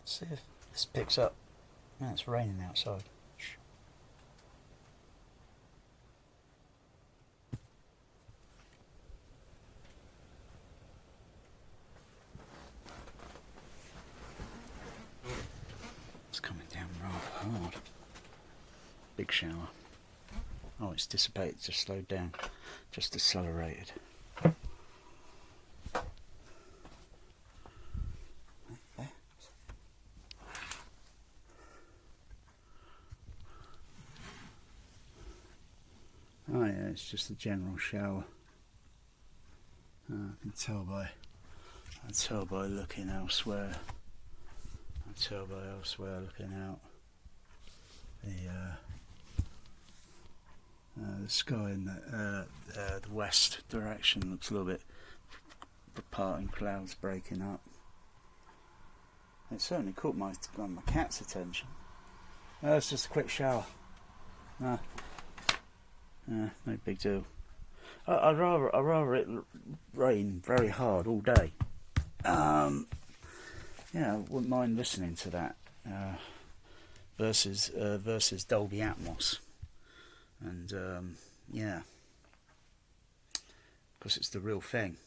See if this picks up. Man, it's raining outside. It's coming down rather hard. Big shower. Oh, it's dissipated, just slowed down, just decelerated. Oh yeah, it's just a general shower. I can tell by looking elsewhere. Looking out. The sky in the west direction looks a little bit parting, clouds breaking up. It certainly caught my cat's attention. No, it's just a quick shower. No big deal. I'd rather it rain very hard all day. Yeah, I wouldn't mind listening to that versus Dolby Atmos, and yeah, because it's the real thing.